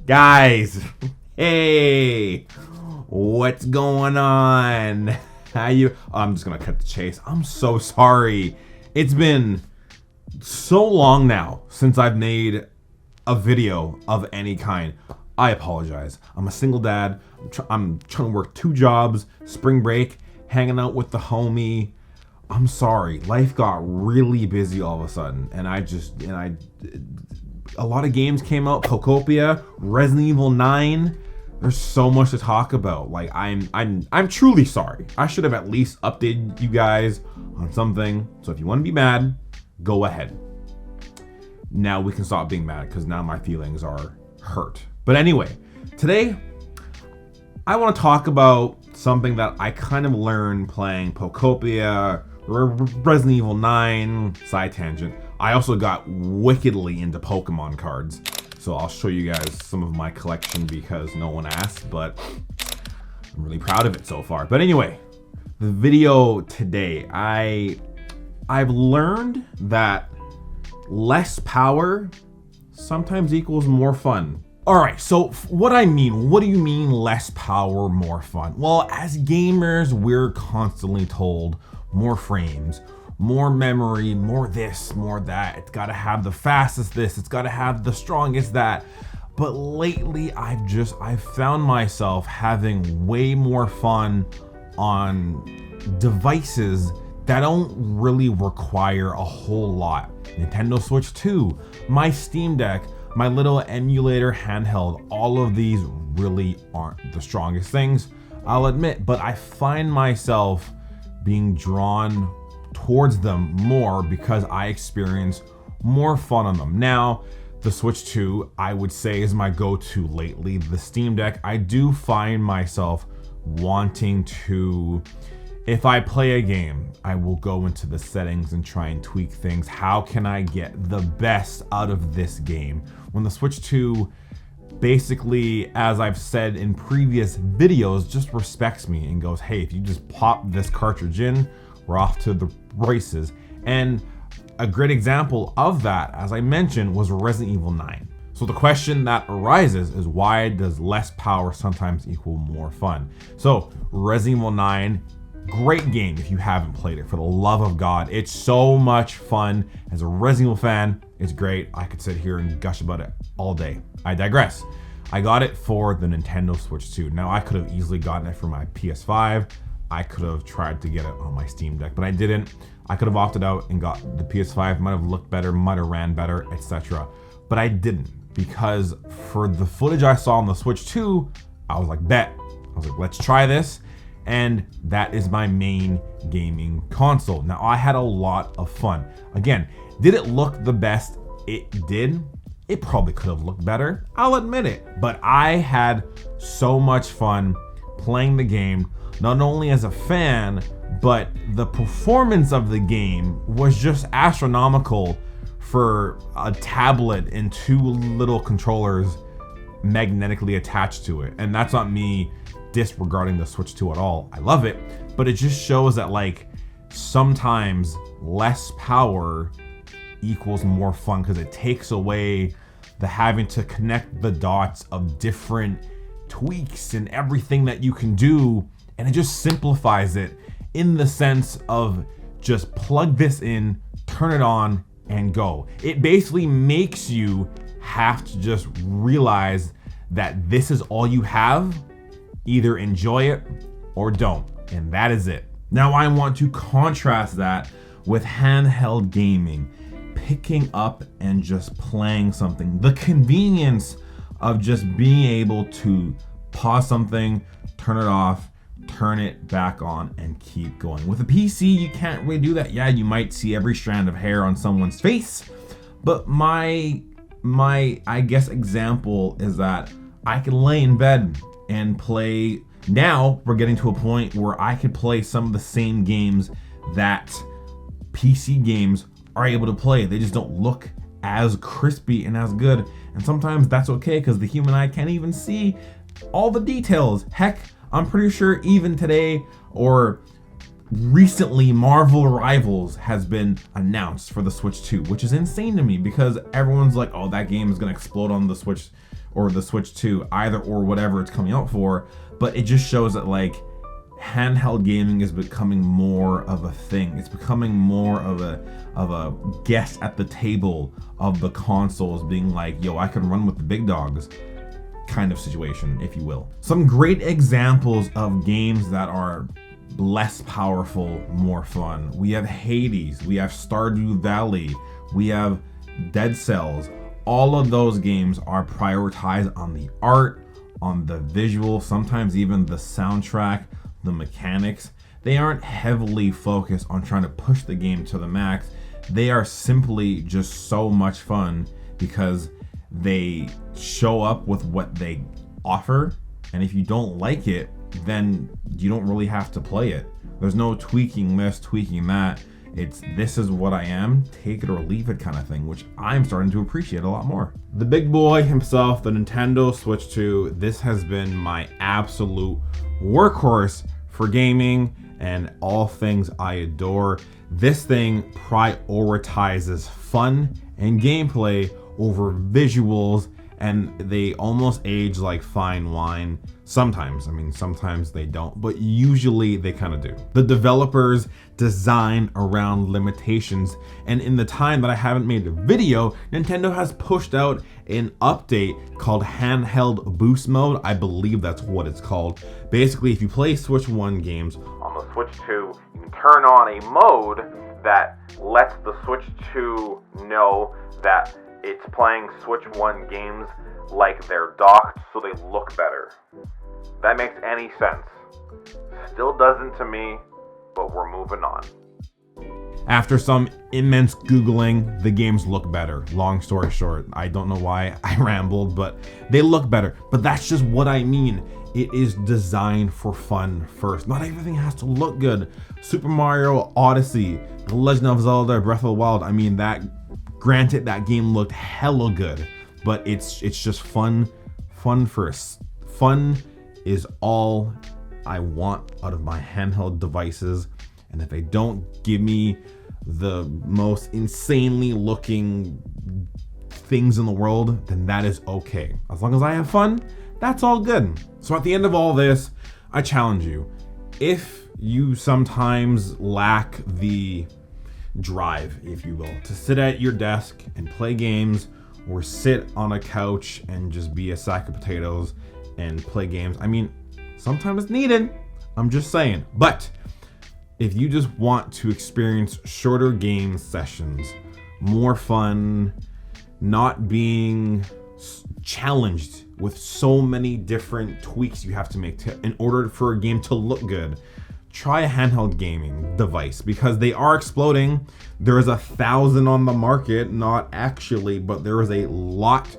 Guys, hey, what's going on? How you? I'm just gonna cut the chase. I'm so sorry. It's been so long now since I've made a video of any kind. I apologize. I'm a single dad. I'm trying to work 2 jobs, spring break, hanging out with the homie. I'm sorry. Life got really busy all of a sudden, and a lot of games came out. Pocopia, Resident Evil 9. There's so much to talk about. Like I'm truly sorry. I should have at least updated you guys on something. So if you want to be mad, go ahead. Now we can stop being mad because now my feelings are hurt. But anyway, today I want to talk about something that I kind of learned playing Pocopia, Resident Evil 9, side tangent. I also got wickedly into Pokemon cards. So I'll show you guys some of my collection because no one asked, but I'm really proud of it so far. But anyway, the video today, I've learned that less power sometimes equals more fun. All right, so what do you mean less power, more fun? Well, as gamers, we're constantly told more frames, more memory, more this, more that. It's gotta have the fastest this, it's gotta have the strongest that. But lately, I've found myself having way more fun on devices that don't really require a whole lot. Nintendo Switch 2, my Steam Deck, my little emulator handheld, all of these really aren't the strongest things, I'll admit, but I find myself being drawn towards them more because I experience more fun on them. Now, the Switch 2, I would say, is my go-to lately. The Steam Deck, I do find myself wanting to, if I play a game, I will go into the settings and try and tweak things. How can I get the best out of this game? When the Switch 2, basically, as I've said in previous videos, just respects me and goes, hey, if you just pop this cartridge in, we're off to the races. And a great example of that, as I mentioned, was Resident Evil 9. So the question that arises is, why does less power sometimes equal more fun? So Resident Evil 9, great game if you haven't played it, for the love of God. It's so much fun. As a Resident Evil fan, it's great. I could sit here and gush about it all day. I digress. I got it for the Nintendo Switch 2. Now, I could have easily gotten it for my PS5. I could have tried to get it on my Steam Deck, but I didn't. I could have opted out and got the PS5. Might have looked better, might have ran better, etc. But I didn't, because for the footage I saw on the Switch 2, I was like, bet. I was like, let's try this. And that is my main gaming console. Now, I had a lot of fun. Again, did it look the best? It did. It probably could have looked better, I'll admit it. But I had so much fun playing the game, not only as a fan, but the performance of the game was just astronomical for a tablet and 2 little controllers magnetically attached to it. And that's not me disregarding the Switch 2 at all. I love it, but it just shows that, like, sometimes less power equals more fun because it takes away the having to connect the dots of different tweaks and everything that you can do, and it just simplifies it in the sense of just plug this in, turn it on, and go. It basically makes you have to just realize that this is all you have. Either enjoy it or don't, and that is it. Now I want to contrast that with handheld gaming, picking up and just playing something. The convenience of just being able to pause something, turn it off, turn it back on, and keep going. With a PC, you can't really do that. Yeah, you might see every strand of hair on someone's face, but my I guess example is that I can lay in bed and play. Now we're getting to a point where I could play some of the same games that PC games are able to play. They just don't look as crispy and as good. And sometimes that's okay because the human eye can't even see all the details. Heck, I'm pretty sure even today, or recently Marvel Rivals has been announced for the Switch 2, which is insane to me because everyone's like, oh, that game is going to explode on the Switch or the Switch 2, either or whatever it's coming out for. But it just shows that like handheld gaming is becoming more of a thing. It's becoming more of a guest at the table of the consoles, being like, yo, I can run with the big dogs kind of situation, if you will. Some great examples of games that are less powerful, more fun. We have Hades, we have Stardew Valley, we have Dead Cells. All of those games are prioritized on the art, on the visual, sometimes even the soundtrack, the mechanics. They aren't heavily focused on trying to push the game to the max. They are simply just so much fun because they show up with what they offer, and if you don't like it, then you don't really have to play it. There's no tweaking this, tweaking that. It's this is what I am, take it or leave it kind of thing, which I'm starting to appreciate a lot more. The big boy himself, the Nintendo Switch 2, this has been my absolute workhorse for gaming and all things I adore. This thing prioritizes fun and gameplay over visuals, and they almost age like fine wine. Sometimes, I mean, sometimes they don't, but usually they kind of do. The developers design around limitations, and in the time that I haven't made a video, Nintendo has pushed out an update called Handheld Boost Mode. I believe that's what it's called. Basically, if you play Switch 1 games on the Switch 2, you can turn on a mode that lets the Switch 2 know that it's playing Switch 1 games like they're docked so they look better. That makes any sense. Still doesn't to me, but we're moving on. After some immense Googling, the games look better. Long story short, I don't know why I rambled, but they look better. But that's just what I mean. It is designed for fun first. Not everything has to look good. Super Mario Odyssey, The Legend of Zelda Breath of the Wild, I mean, granted, that game looked hella good, but it's just fun first. Fun is all I want out of my handheld devices, and if they don't give me the most insanely looking things in the world, then that is okay. As long as I have fun, that's all good. So at the end of all this, I challenge you. If you sometimes lack the drive, if you will, to sit at your desk and play games, or sit on a couch and just be a sack of potatoes and play games, I mean, sometimes it's needed. I'm just saying. But if you just want to experience shorter game sessions, more fun, not being challenged with so many different tweaks you have to make in order for a game to look good, try a handheld gaming device, because they are exploding. There is 1,000 on the market, not actually, but there is a lot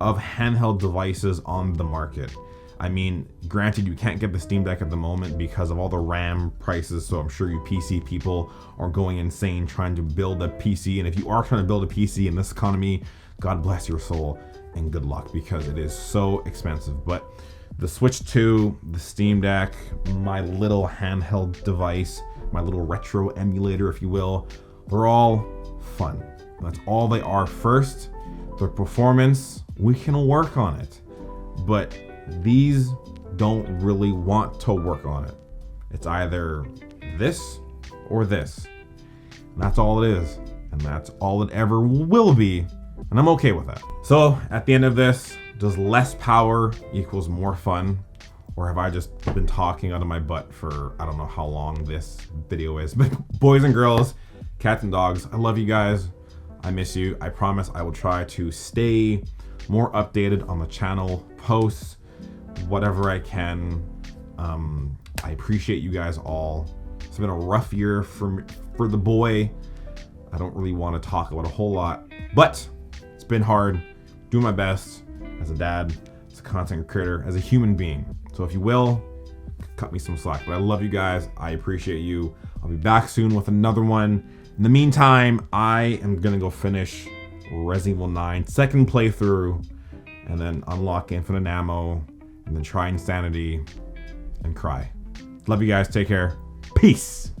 of handheld devices on the market. I mean, granted, you can't get the Steam Deck at the moment because of all the RAM prices, so I'm sure you PC people are going insane trying to build a PC, and if you are trying to build a PC in this economy, God bless your soul and good luck, because it is so expensive. But the Switch 2, the Steam Deck, my little handheld device, my little retro emulator, if you will, they're all fun. That's all they are. First, the performance, we can work on it, but these don't really want to work on it. It's either this or this. And that's all it is. And that's all it ever will be. And I'm okay with that. So at the end of this, does less power equals more fun? Or have I just been talking out of my butt for I don't know how long this video is? But boys and girls, cats and dogs, I love you guys. I miss you. I promise I will try to stay more updated on the channel, posts, whatever I can. I appreciate you guys all. It's been a rough year for the boy. I don't really want to talk about a whole lot, but it's been hard. Doing my best as a dad, as a content creator, as a human being. So if you will, cut me some slack. But I love you guys. I appreciate you. I'll be back soon with another one. In the meantime, I am gonna go finish Resident Evil 9 second playthrough, and then unlock infinite ammo, and then try Insanity and cry. Love you guys. Take care. Peace.